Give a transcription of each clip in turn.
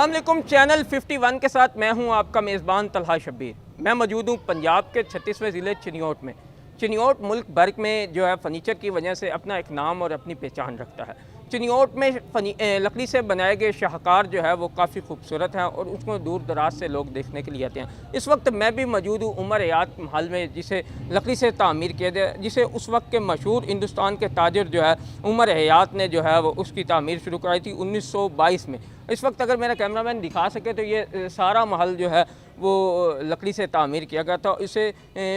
अस्सलाम वालेकुम। चैनल 51 के साथ मैं हूं आपका मेज़बान तलहा शब्बीर। मैं मौजूद हूं पंजाब के 36वें ज़िले चिनियोट में। चिनियोट मुल्क भर में जो है फ़र्नीचर की वजह से अपना एक नाम और अपनी पहचान रखता है। चिनियोट में लकड़ी से बनाए गए शाहकार जो है वो काफ़ी खूबसूरत हैं और उसको दूर दराज से लोग देखने के लिए आते हैं। इस वक्त मैं भी मौजूद हूँ उमर हयात महल में, जिसे लकड़ी से तामीर किया गया, जिसे उस वक्त के मशहूर हिंदुस्तान के ताजिर जो है उमर हयात ने जो है वो उसकी तामीर शुरू कराई थी 1922 में। इस वक्त अगर मेरा कैमरामैन दिखा सके तो ये सारा महल जो है वो लकड़ी से तामीर किया गया था। इसे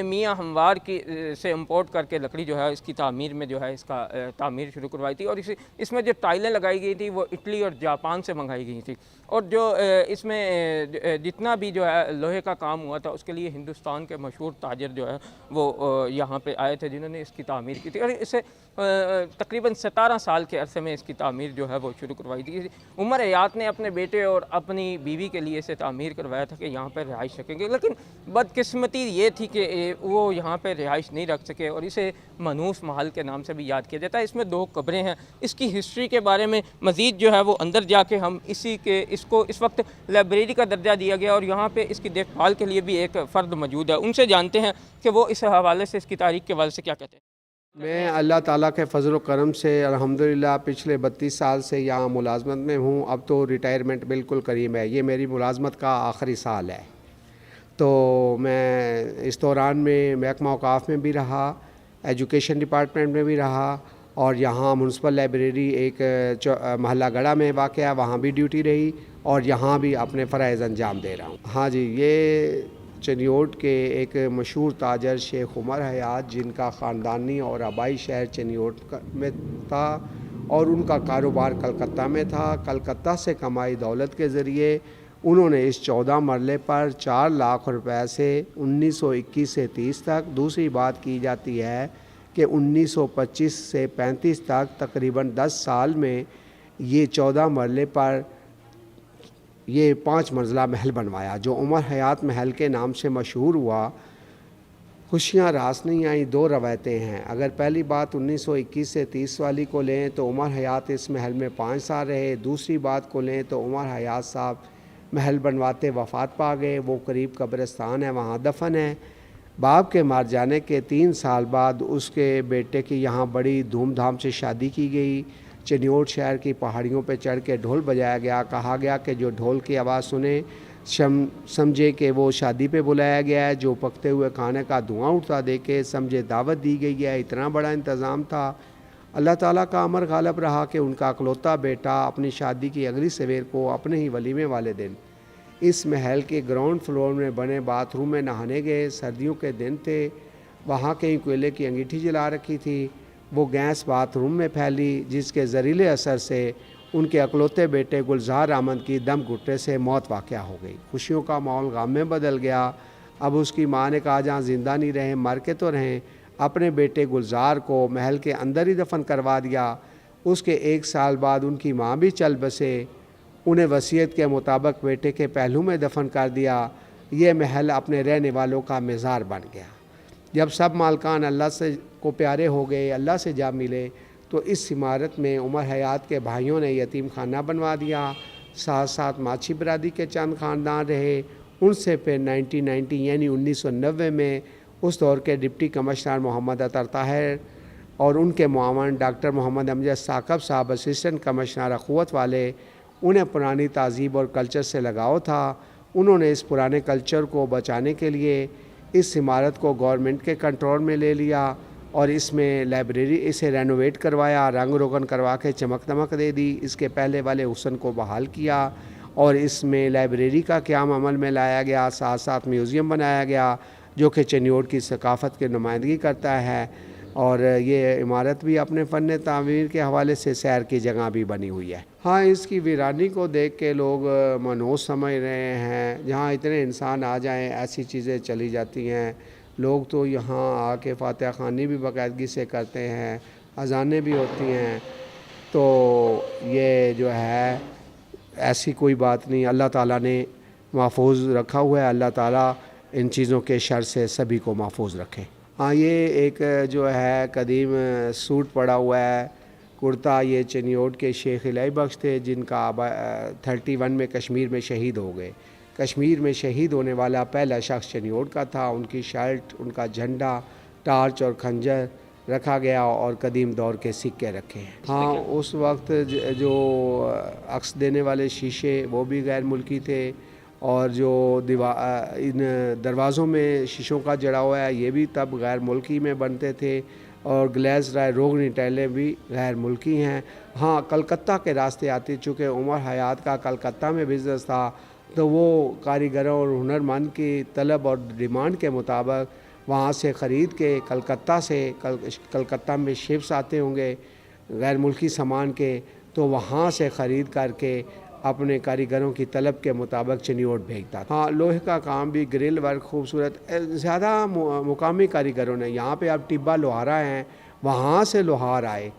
मियाँ हमवार की से इम्पोर्ट करके लकड़ी जो है इसकी तामीर में जो है इसका तामीर शुरू करवाई थी। और इसमें जो टाइलें लगाई गई थी वो इटली और जापान से मंगाई गई थी। और जो इसमें जितना भी जो है लोहे का काम हुआ था उसके लिए हिंदुस्तान के मशहूर ताजिर जो है वो यहाँ पे आए थे जिन्होंने इसकी तामीर की थी। और इसे तकरीबन 17 साल के अरसे में इसकी तामीर जो है वो शुरू करवाई थी। उमर हयात ने अपने बेटे और अपनी बीवी के लिए इसे तामीर करवाया था कि यहाँ पर रिहाइश रखेंगे, लेकिन बदकिस्मती ये थी कि वो यहाँ पर रिहाइश नहीं रख सके और इसे मनूस महल के नाम से भी याद किया जाता है। इसमें 2 कब्रें हैं। इसकी हिस्ट्री के बारे में मज़ीद जो है वो अंदर जाके हम इसको इस वक्त लाइब्रेरी का दर्जा दिया गया और यहाँ पे इसकी देखभाल के लिए भी एक फ़र्द मौजूद है। उनसे जानते हैं कि वो इस हवाले से, इसकी तारीख़ के हवाले से क्या कहते हैं। मैं अल्लाह ताला के फ़ज़ल व करम से अल्हम्दुलिल्लाह पिछले 32 साल से यहाँ मुलाजमत में हूँ। अब तो रिटायरमेंट बिल्कुल करीब है। ये मेरी मुलाजमत का आखिरी साल है। तो मैं इस दौरान में महकमा औक़ाफ़ में भी रहा, एजुकेशन डिपार्टमेंट में भी रहा और यहाँ म्युनिसिपल लाइब्रेरी एक महल्ला गढ़ा में वाक़या, वहाँ भी ड्यूटी रही और यहाँ भी अपने फ़राइज़ अंजाम दे रहा हूँ। हाँ जी, ये चिनियोट के एक मशहूर ताजर शेख उमर हयात, जिनका ख़ानदानी और आबाई शहर चिनियोट में था और उनका कारोबार कलकत्ता में था। कलकत्ता से कमाई दौलत के ज़रिए उन्होंने इस 14 मरले पर 4 लाख रुपए से 1921 से 30 तक, दूसरी बात की जाती है कि 1925 से 35 तक तकरीबन 10 साल में ये 14 मरले पर ये 5 मंजिला महल बनवाया, जो उमर हयात महल के नाम से मशहूर हुआ। खुशियाँ रास नहीं आई, 2 रवायतें हैं। अगर पहली बात 1921 से 30 वाली को लें तो उमर हयात इस महल में 5 साल रहे। दूसरी बात को लें तो उमर हयात साहब महल बनवाते वफ़ात पा गए। वो करीब कब्रिस्तान है, वहाँ दफन है। बाप के मर जाने के 3 साल बाद उसके बेटे की यहाँ बड़ी धूमधाम से शादी की गई। चिनियोट शहर की पहाड़ियों पर चढ़ के ढोल बजाया गया। कहा गया कि जो ढोल की आवाज़ सुने समझे कि वो शादी पे बुलाया गया है। जो पकते हुए खाने का धुआं उठता देखे समझे दावत दी गई है। इतना बड़ा इंतज़ाम था। अल्लाह ताला का अमर गालिब रहा कि उनका अकलौता बेटा अपनी शादी की अगली सवेर को अपने ही वलीमे वाले दिन इस महल के ग्राउंड फ्लोर में बने बाथरूम में नहाने गए। सर्दियों के दिन थे, वहाँ कहीं कोयले की अंगीठी जला रखी थी। वो गैस बाथरूम में फैली, जिसके ज़रीले असर से उनके अकलौते बेटे गुलजार अहमद की दम घुटने से मौत वाक़या हो गई। खुशियों का माहौल गम में बदल गया। अब उसकी माँ ने कहा, जहाँ ज़िंदा नहीं रहे मर के तो रहें। अपने बेटे गुलजार को महल के अंदर ही दफन करवा दिया। उसके 1 साल बाद उनकी माँ भी चल बसे। उन्हें वसीयत के मुताबिक बेटे के पहलू में दफन कर दिया। ये महल अपने रहने वालों का मज़ार बन गया। जब सब मालकान अल्लाह से को प्यारे हो गए, अल्लाह से जा मिले, तो इस इमारत में उमर हयात के भाइयों ने यतीम खाना बनवा दिया। साथ साथ माछी बरादरी के चंद ख़ानदान रहे। उनसे फिर 1990 यानी 1990 में उस दौर के डिप्टी कमिश्नर मोहम्मद अतर ताहिर और उनके मुआवन डॉक्टर मोहम्मद अमजद साकब साहब असिस्टेंट कमिश्नर अखुवत वाले, उन्हें पुरानी तहज़ीब और कल्चर से लगाव था। उन्होंने इस पुराने कल्चर को बचाने के लिए इस इमारत को गवर्नमेंट के कंट्रोल में ले लिया और इसमें लाइब्रेरी इसे रेनोवेट करवाया, रंग रोगन करवा के चमक दमक दे दी। इसके पहले वाले हुस्न को बहाल किया और इसमें लाइब्रेरी का क़याम अमल में लाया गया। साथ साथ म्यूज़ियम बनाया गया जो कि चिनियोट की सकाफ़त की नुमाइंदगी करता है। और ये इमारत भी अपने फ़न तामीर के हवाले से सैर की जगह भी बनी हुई है। हाँ, इसकी वीरानी को देख के लोग मनहूस समझ रहे हैं। जहाँ इतने इंसान आ जाएं ऐसी चीज़ें चली जाती हैं। लोग तो यहाँ आके फातिहा ख़वानी भी बाकायदगी से करते हैं, अज़ानें भी होती हैं। तो ये जो है ऐसी कोई बात नहीं, अल्लाह ताला ने महफूज रखा हुआ है। अल्लाह ताला इन चीज़ों के शर से सभी को महफूज रखें। हाँ, ये एक जो है कदीम सूट पड़ा हुआ है कुर्ता ये चिनियोट के शेख इलाही बख्श थे, जिनका 31 में कश्मीर में शहीद हो गए। कश्मीर में शहीद होने वाला पहला शख्स चिनियोट का था। उनकी शर्ट, उनका झंडा, टार्च और खंजर रखा गया और कदीम दौर के सिक्के रखे हैं। हाँ, उस वक्त जो अक्स देने वाले शीशे वो भी गैर मुल्की थे, और जो इन दरवाज़ों में शीशों का जड़ा हुआ है ये भी तब गैर मुल्की में बनते थे, और ग्लेज़ राय रोगनी टाइलें भी गैर मुल्की हैं। हाँ, कलकत्ता के रास्ते आती, चूँकि उमर हयात का कलकत्ता में बिज़नेस था, तो वो कारीगरों और हुनरमंद की तलब और डिमांड के मुताबिक वहाँ से ख़रीद के कलकत्ता में शिप्स आते होंगे गैर मुल्की सामान के, तो वहाँ से ख़रीद करके अपने कारीगरों की तलब के मुताबिक चिनियोट भेजता था। हाँ, लोहे का काम भी, ग्रिल वर्क खूबसूरत, ज़्यादा मुकामी कारीगरों ने, यहाँ पे अब टिब्बा लोहारा हैं, वहाँ से लोहार आए।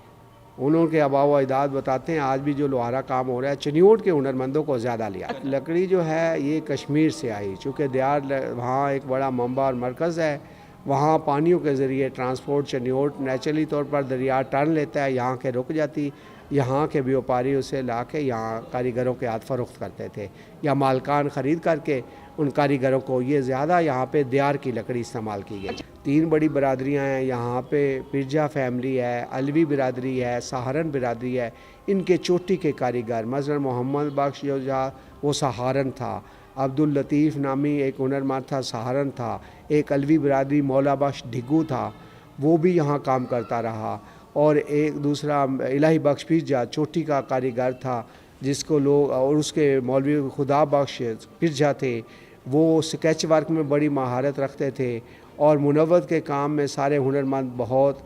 उन्होंने आबाओ अजदाद बताते हैं आज भी जो लोहारा काम हो रहा है चिनियोट के हुनरमंदों को ज़्यादा लिया। लकड़ी जो है ये कश्मीर से आई, चूँकि दियार वहाँ एक बड़ा मंबा और मरकज़ है, वहाँ पानियों के ज़रिए ट्रांसपोर्ट चिनियोट नेचुरली तौर पर दरिया टर्न लेता है, यहाँ के रुक जाती, यहाँ के व्यापारी उसे ला के यहाँ कारीगरों के हाथ फ़रोख्त करते थे, या मालकान ख़रीद करके उन कारीगरों को, ये ज़्यादा यहाँ पे दियार की लकड़ी इस्तेमाल की गई। 3 बड़ी बरादरियाँ हैं यहाँ पे, पिरजा फैमिली है, अलवी बिरादरी है, सहारन बिरादरी है। इनके चोटी के कारीगर मज़र मोहम्मद बख्श जो वो सहारन था, अब्दुल लतीफ़ नामी एक हुनरमंद था, सहारन था। एक अलवी बिरादरी मौला बख्श ढिग्गू था, वो भी यहाँ काम करता रहा। और एक दूसरा इलाही बख्श पिरजा चोटी का कारीगर था, जिसको लोग, और उसके मौलवी खुदा बख्श पिरजा थे, वो स्केच वर्क में बड़ी महारत रखते थे, और मुनव्वत के काम में सारे हुनरमंद बहुत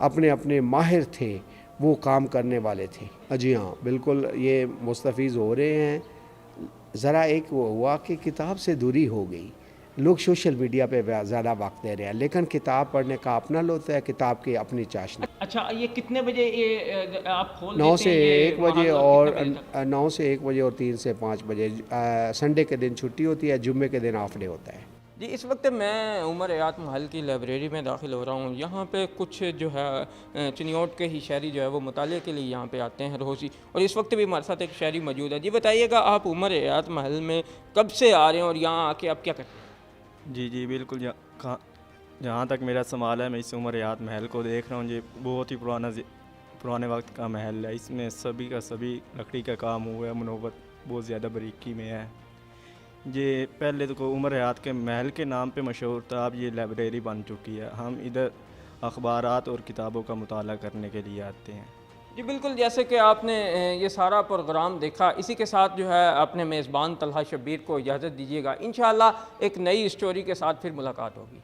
अपने अपने माहिर थे, वो काम करने वाले थे। जी हाँ, बिल्कुल ये मुस्तफ़ीज़ हो रहे हैं। ज़रा एक वो हुआ कि किताब से दूरी हो गई, लोग सोशल मीडिया पे ज़्यादा वक्त दे रहे हैं, लेकिन किताब पढ़ने का अपना लुत्फ़ है, किताब की अपनी चाशनी। अच्छा, ये कितने बजे ये आप खोल 9 देते से हैं ये 1 बजे वहाँ, और कितने बजे तक? 9 से 1 बजे और 3 से 5 बजे। संडे के दिन छुट्टी होती है, जुम्मे के दिन ऑफ डे होता है। जी, इस वक्त मैं उमर हयात महल की लाइब्रेरी में दाखिल हो रहा हूँ। यहाँ पे कुछ जो है चिनियोट के ही शहरी जो है वो मुताले के लिए यहाँ पे आते हैं रोज़ ही, और इस वक्त भी हमारे साथ एक शहरी मौजूद है। जी बताइएगा, आप उमर हयात महल में कब से आ रहे हैं और यहाँ आके आप क्या करते हैं? जी बिल्कुल, जहाँ तक मेरा सवाल है, मैं इस उमर हयात महल को देख रहा हूँ। ये बहुत ही पुराने वक्त का महल है। इसमें सभी का सभी लकड़ी का काम हुआ है, मुनव्वत बहुत ज़्यादा बारीकी में है। ये पहले तो उमर हयात के महल के नाम पे मशहूर था, अब ये लाइब्रेरी बन चुकी है। हम इधर अखबारात और किताबों का मुताला करने के लिए आते हैं। जी बिल्कुल, जैसे कि आपने ये सारा प्रोग्राम देखा, इसी के साथ जो है अपने मेज़बान तलहा शब्बीर को इजाज़त दीजिएगा। इंशाअल्लाह एक नई स्टोरी के साथ फिर मुलाकात होगी।